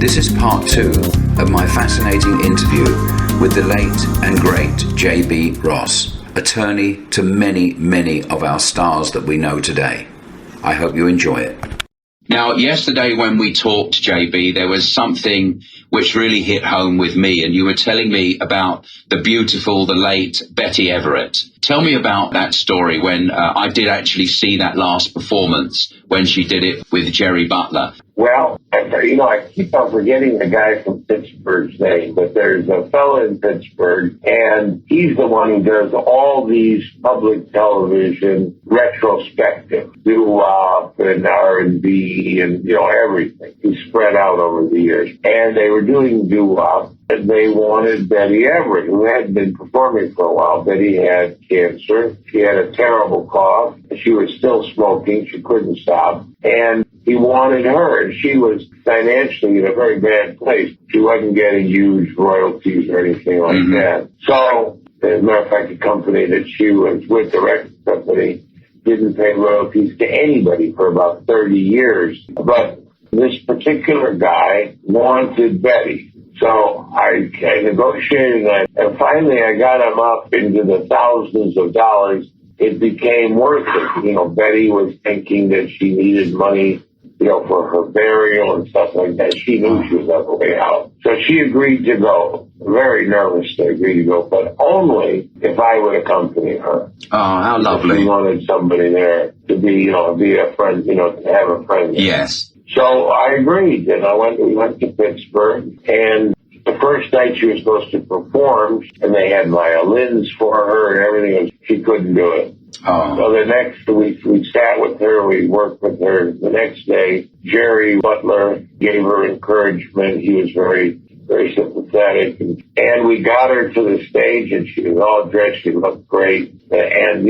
This is part 2 of my fascinating interview with the late and great J.B. Ross, attorney to many, many of our stars that we know today. I hope you enjoy it. Now, yesterday when we talked, JB, there was something which really hit home with me, and you were telling me about the beautiful, the late Betty Everett. Tell me about that story when I did actually see that last performance when she did it with Jerry Butler. Well, I keep on forgetting the guy from Pittsburgh's name, but there's a fellow in Pittsburgh, and he's the one who does all these public television retrospective, doo-wop and R&B and, everything. He's spread out over the years. And they were doing doo-wop, and they wanted Betty Everett, who hadn't been performing for a while. Betty had cancer. She had a terrible cough. She was still smoking. She couldn't stop. And he wanted her, and she was financially in a very bad place. She wasn't getting huge royalties or anything like that. So, as a matter of fact, the company that she was with, the record company, didn't pay royalties to anybody for about 30 years. But this particular guy wanted Betty. So I negotiated that, and finally I got him up into the thousands of dollars. It became worth it. Betty was thinking that she needed money, for her burial and stuff like that. She knew she was on the way out. So she agreed to go, very nervously agreed to go, but only if I would accompany her. Oh, how lovely. She wanted somebody there to be a friend, to have a friend there. Yes. So I agreed, and we went to Pittsburgh, and the first night she was supposed to perform, and they had violins for her and everything, she couldn't do it. Oh. So the next week we sat with her, we worked with her. The next day, Jerry Butler gave her encouragement. He was very, very sympathetic. And we got her to the stage, and she was all dressed. She looked great. And,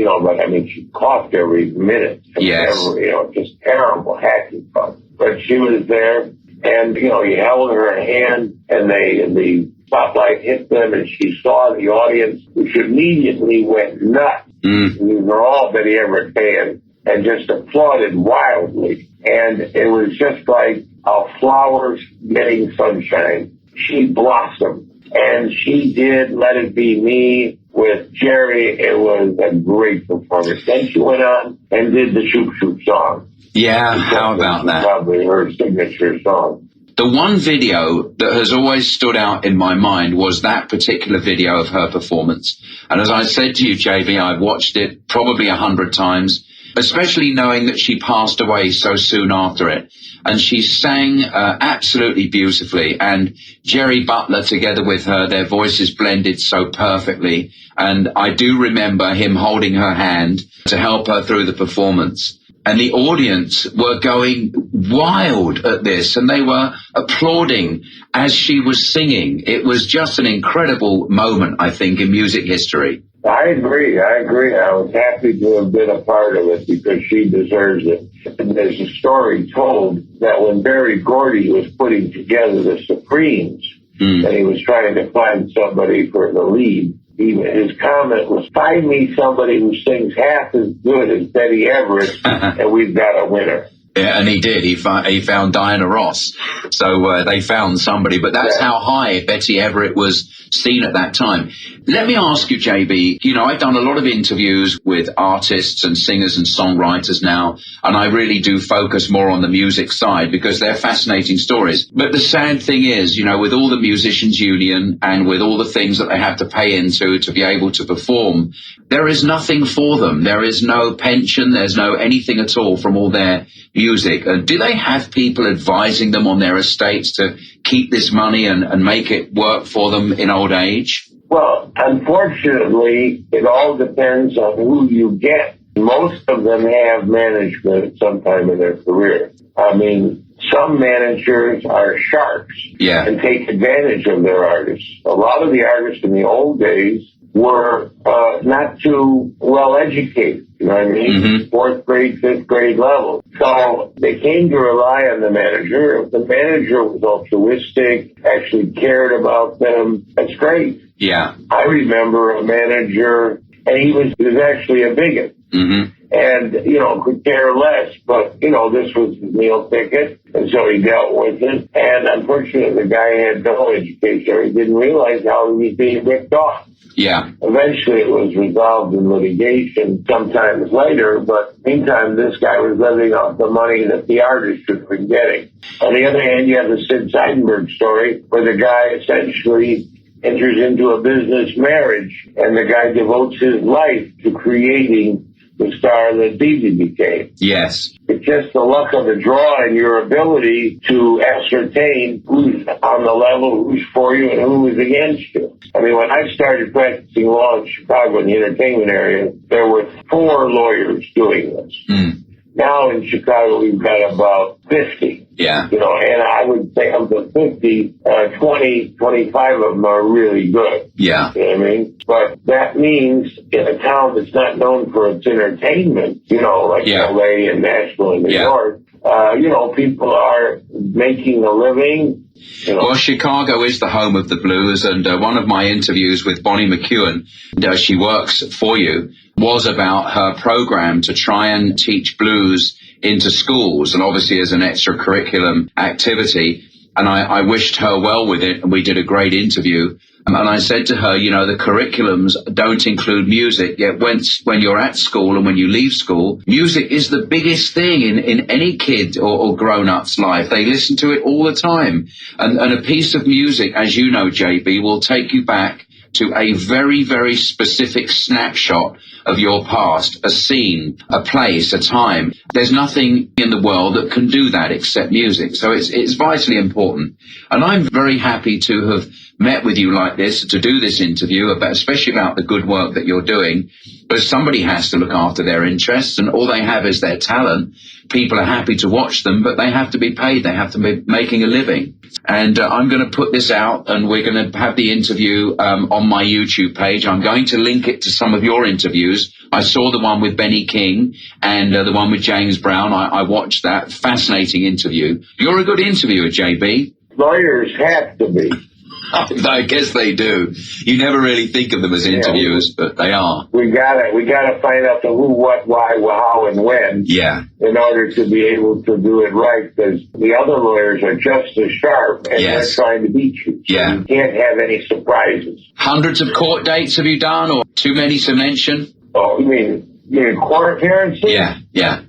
she coughed every minute. Yes. Just terrible, hacky cough. But she was there, and, he held her hand, and the spotlight hit them, and she saw the audience, which immediately went nuts. We were all Betty Everett fans and just applauded wildly. And it was just like a flower getting sunshine. She blossomed. And she did Let It Be Me with Jerry. It was a great performance. Then she went on and did the Shoop Shoop song. Yeah, how about that? Probably her signature song. The one video that has always stood out in my mind was that particular video of her performance. And as I said to you, JB, I've watched it probably 100 times, especially knowing that she passed away so soon after it. And she sang absolutely beautifully. And Jerry Butler, together with her, their voices blended so perfectly. And I do remember him holding her hand to help her through the performance. And the audience were going wild at this, and they were applauding as she was singing. It was just an incredible moment, I think, in music history. I agree. I was happy to have been a part of it because she deserves it. And there's a story told that when Berry Gordy was putting together the Supremes, and he was trying to find somebody for the lead, his comment was, find me somebody who sings half as good as Betty Everett, and we've got a winner. Yeah, and he did. He found Diana Ross. So they found somebody. But that's how high Betty Everett was seen at that time. Let me ask you, JB, I've done a lot of interviews with artists and singers and songwriters now, and I really do focus more on the music side because they're fascinating stories. But the sad thing is, with all the musicians union and with all the things that they have to pay into to be able to perform, there is nothing for them. There is no pension. There's no anything at all from all their music. And do they have people advising them on their estates to keep this money and make it work for them in old age? Well, unfortunately, it all depends on who you get. Most of them have management at some time in their career. Some managers are sharks and take advantage of their artists. A lot of the artists in the old days were not too well educated. You know what I mean? Fourth grade, fifth grade level. So they came to rely on the manager. If the manager was altruistic, actually cared about them, that's great. Yeah. I remember a manager And he was actually a bigot. Mm-hmm. And, could care less. But, this was his meal ticket. And so he dealt with it. And unfortunately, the guy had no education. He didn't realize how he was being ripped off. Yeah. Eventually, it was resolved in litigation sometimes later. But meantime, this guy was living off the money that the artist should have been getting. On the other hand, you have the Sid Seidenberg story, where the guy essentially enters into a business marriage, and the guy devotes his life to creating the star that Bibi became. Yes. It's just the luck of the draw and your ability to ascertain who's on the level, who's for you, and who is against you. I mean, when I started practicing law in Chicago in the entertainment area, there were 4 lawyers doing this. Mm. Now in Chicago, we've got about 50. Yeah. And I would say of the 50, 20, 25 of them are really good. Yeah. You know what I mean? But that means in a town that's not known for its entertainment, like LA and Nashville and New York, people are making a living. Well, Chicago is the home of the blues, and one of my interviews with Bonnie McEwen, she works for you, was about her program to try and teach blues into schools, and obviously as an extracurriculum activity. And I wished her well with it, and we did a great interview. And I said to her, the curriculums don't include music, yet when you're at school and when you leave school, music is the biggest thing in any kid or grown-up's life. They listen to it all the time. And a piece of music, as you know, JB, will take you back to a very, very specific snapshot of your past, a scene, a place, a time. There's nothing in the world that can do that except music. So it's vitally important. And I'm very happy to have met with you like this, to do this interview, especially about the good work that you're doing. But somebody has to look after their interests, and all they have is their talent. People are happy to watch them, but they have to be paid. They have to be making a living. And I'm going to put this out, and we're going to have the interview on my YouTube page. I'm going to link it to some of your interviews. I saw the one with Benny King and the one with James Brown. I watched that. Fascinating interview. You're a good interviewer, JB. Lawyers have to be. I guess they do. You never really think of them as interviewers, but they are. We gotta find out the who, what, why, how, and when. Yeah. In order to be able to do it right, because the other lawyers are just as sharp, and they're trying to beat you. So you can't have any surprises. Hundreds of court dates have you done, or too many to mention? Oh, you mean court appearances? Yeah.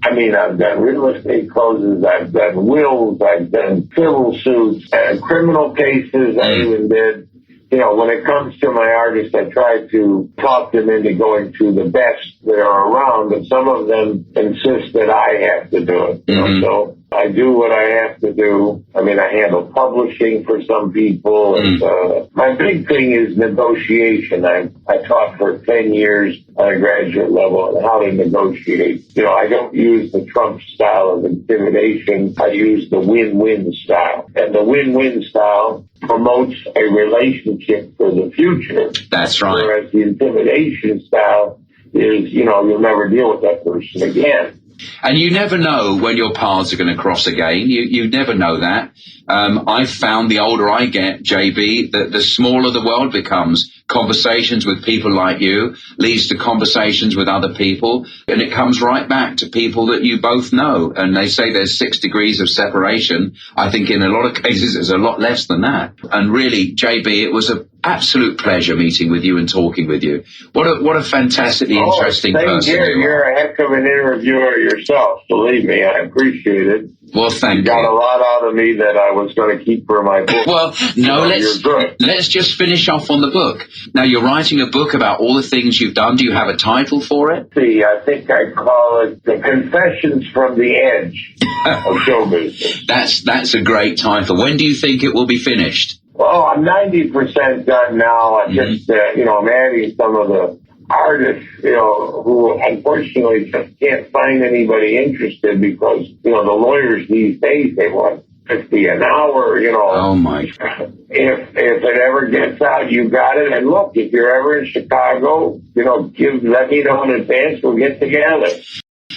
I mean, I've done real estate closes, I've done wills, I've done civil suits, criminal cases. I even did. When it comes to my artists, I try to talk them into going to the best that are around, but some of them insist that I have to do it. So I do what I have to do. I mean, I handle publishing for some people. And, my big thing is negotiation. I taught for 10 years on a graduate level on how to negotiate. I don't use the Trump style of intimidation. I use the win-win style. And the win-win style promotes a relationship for the future. That's right. Whereas the intimidation style is, you'll never deal with that person again. And you never know when your paths are going to cross again. You never know that. I've found the older I get, JB, that the smaller the world becomes. Conversations with people like you leads to conversations with other people, and it comes right back to people that you both know. And they say there's 6 degrees of separation. I think in a lot of cases it's a lot less than that. And really, JB, it was an absolute pleasure meeting with you and talking with you. What a fantastically interesting person you are. You're a heck of an interviewer yourself. Believe me, I appreciate it. Well, thank you. You got a lot out of me that I was going to keep for my book. Well, no, let's just finish off on the book. Now, you're writing a book about all the things you've done. Do you have a title for it? See, I think I call it The Confessions from the Edge of Show Business. That's a great title. When do you think it will be finished? Well, I'm 90% done now. I just, I'm adding some of the artists, who unfortunately just can't find anybody interested because, the lawyers these days, they want $50 an hour, Oh, my. If it ever gets out, you got it. And look, if you're ever in Chicago, let me know in advance. We'll get together.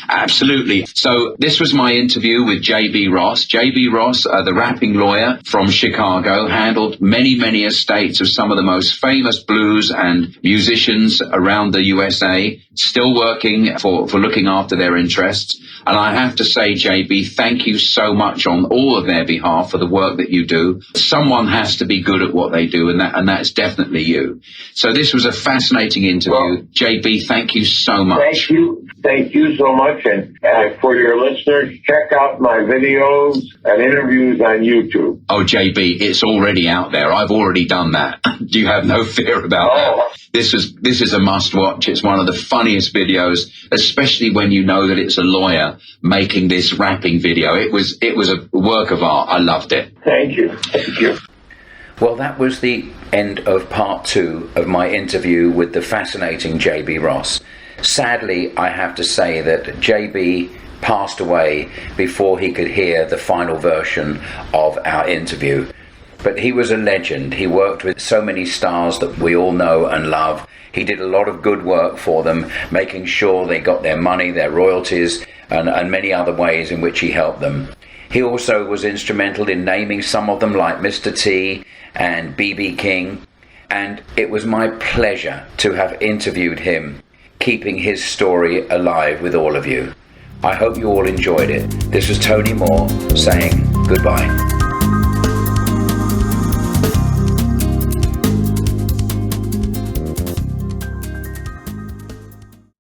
Absolutely. So this was my interview with J.B. Ross. J.B. Ross, the rapping lawyer from Chicago, handled many, many estates of some of the most famous blues and musicians around the USA, still working for looking after their interests. And I have to say, JB, thank you so much on all of their behalf for the work that you do. Someone has to be good at what they do, and that's definitely you. So this was a fascinating interview. Well, JB, thank you so much. Thank you. Thank you so much. And for your listeners, check out my videos and interviews on YouTube. Oh, JB, it's already out there. I've already done that. You have no fear about that. This is a must watch. It's one of the funniest videos, especially when you know that it's a lawyer making this rapping video. It was a work of art. I loved it. Thank you. Thank you. Well, that was the end of part 2 of my interview with the fascinating J.B. Ross. Sadly, I have to say that J.B. passed away before he could hear the final version of our interview. But he was a legend. He worked with so many stars that we all know and love. He did a lot of good work for them, making sure they got their money, their royalties, and many other ways in which he helped them. He also was instrumental in naming some of them, like Mr. T and B.B. King. And it was my pleasure to have interviewed him, keeping his story alive with all of you. I hope you all enjoyed it. This was Tony Moore saying goodbye.